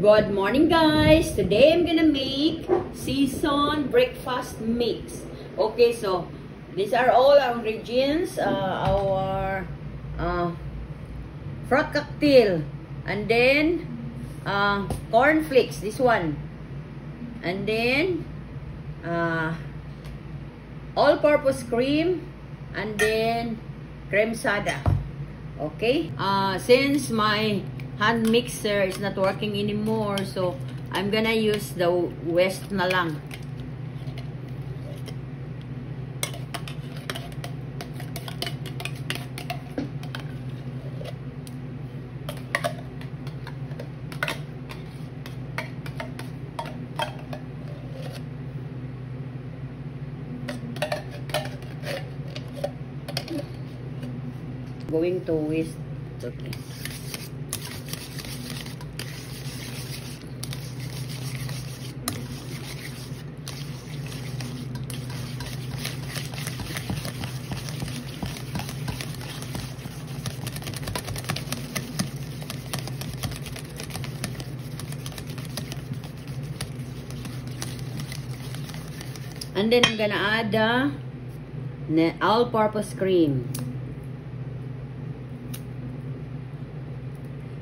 Good morning, guys. Today I'm gonna make seasoned breakfast mix. Okay, so these are all our ingredients. Our fruit cocktail, and then corn flakes, this one, and then all-purpose cream, and then creme sada. Okay, since my hand mixer is not working anymore, so I'm gonna use the West na lang. Going to West. Okay. And then I'm gonna add the all-purpose cream.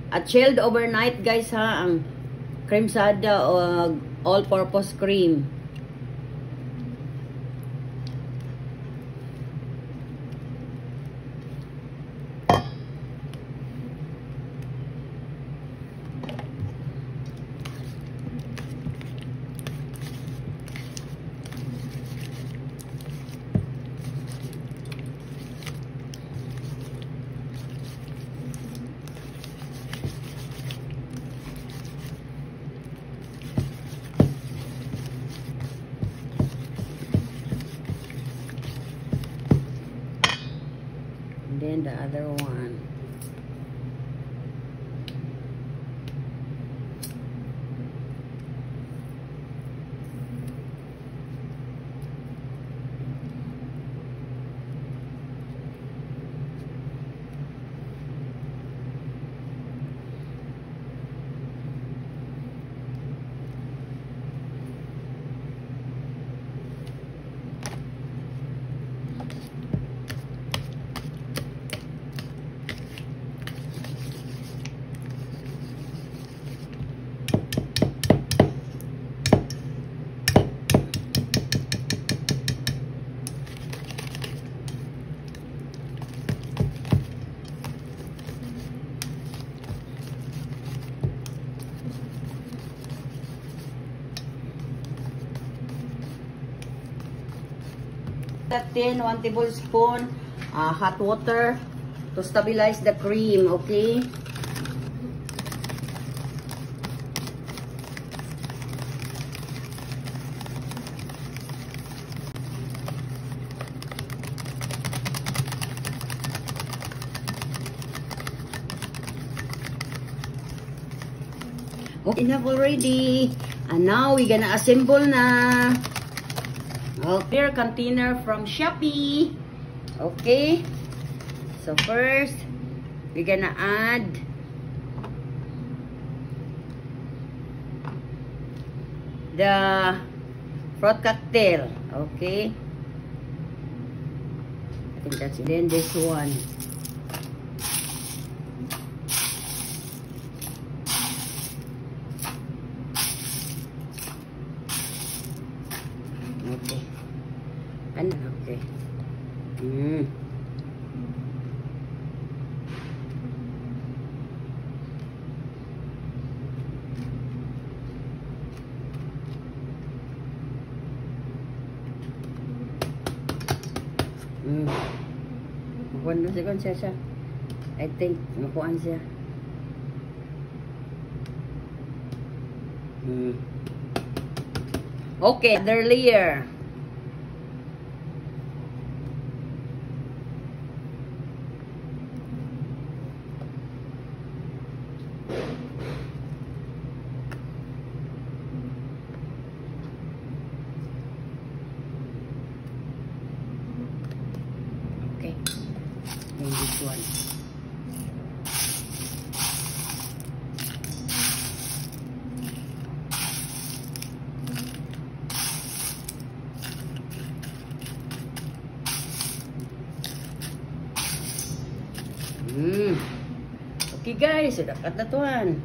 At chilled overnight, guys, ha, ang creme sada o all-purpose cream. Then the other one. Then 1 tablespoon hot water to stabilize the cream. Okay. Okay, enough already. And now we're gonna assemble na. Clear container from Shopee. Okay, so first we're gonna add the fruit cocktail. Okay, I think that's it. Then this one. Okay. And okay. Makuhaan na siya. I think makuhaan siya. Okay, another layer. Okay, then this one. Okay guys, so dapat na tuan.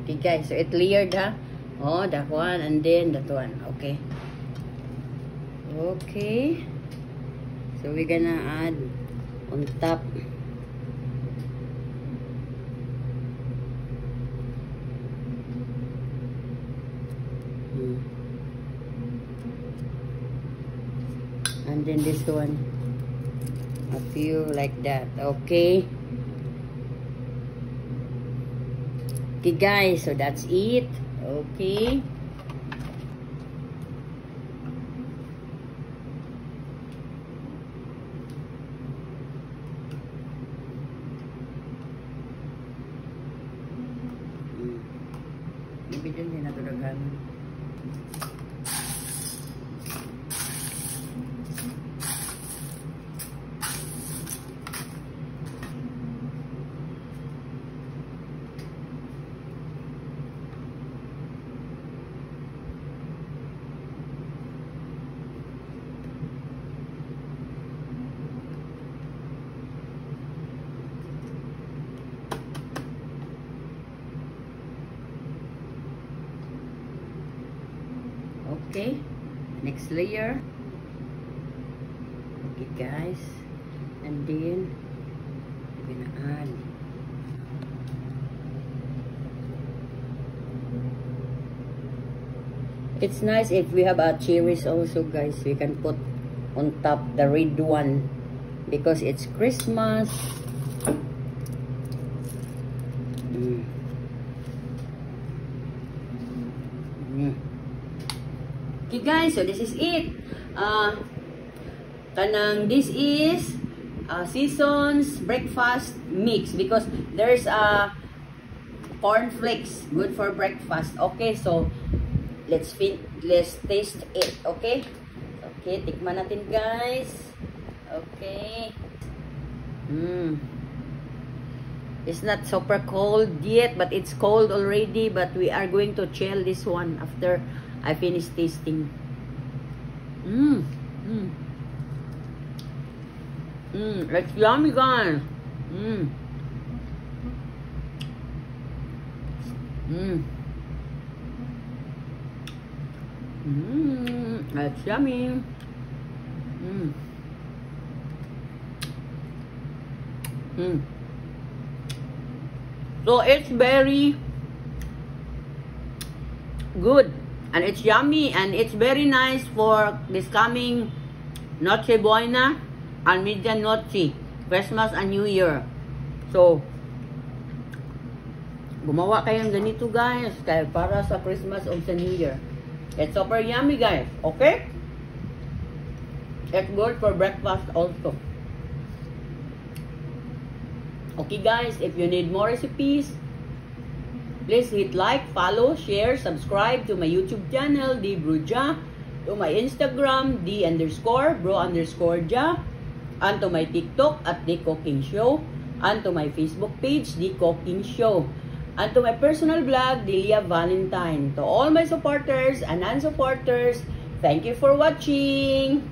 Okay guys, so it layered ha. Oh, that one and then that one. Okay. Okay. So we're gonna add on top. And then this one. A few like that. Okay. Okay guys, so that's it. Okay. Maybe din natulagahan. Okay, next layer. Okay guys, and then we're gonna add it's nice if we have a cherries also guys. We can put on top the red one because it's Christmas. Okay guys, so this is it. This is Seasons breakfast mix because there's a cornflakes good for breakfast. Okay, so let's taste it. Okay, tikman natin guys. Okay. It's not super cold yet, but it's cold already. But we are going to chill this one after I finish tasting. It's yummy guys. It's yummy. So it's very good and it's yummy and it's very nice for this coming Noche Buena and Medianoche, Christmas and New Year. So gumawa kayong ganito guys para sa Christmas o sa New Year. It's super yummy guys. Okay, it's good for breakfast also. Okay guys, if you need more recipes, please hit like, follow, share, subscribe to my YouTube channel, D Bruja, to my Instagram, D_bro_ja, and to my TikTok at The Cooking Show, and to my Facebook page, The Cooking Show, and to my personal blog, Delia Valentine. To all my supporters and non-supporters, thank you for watching.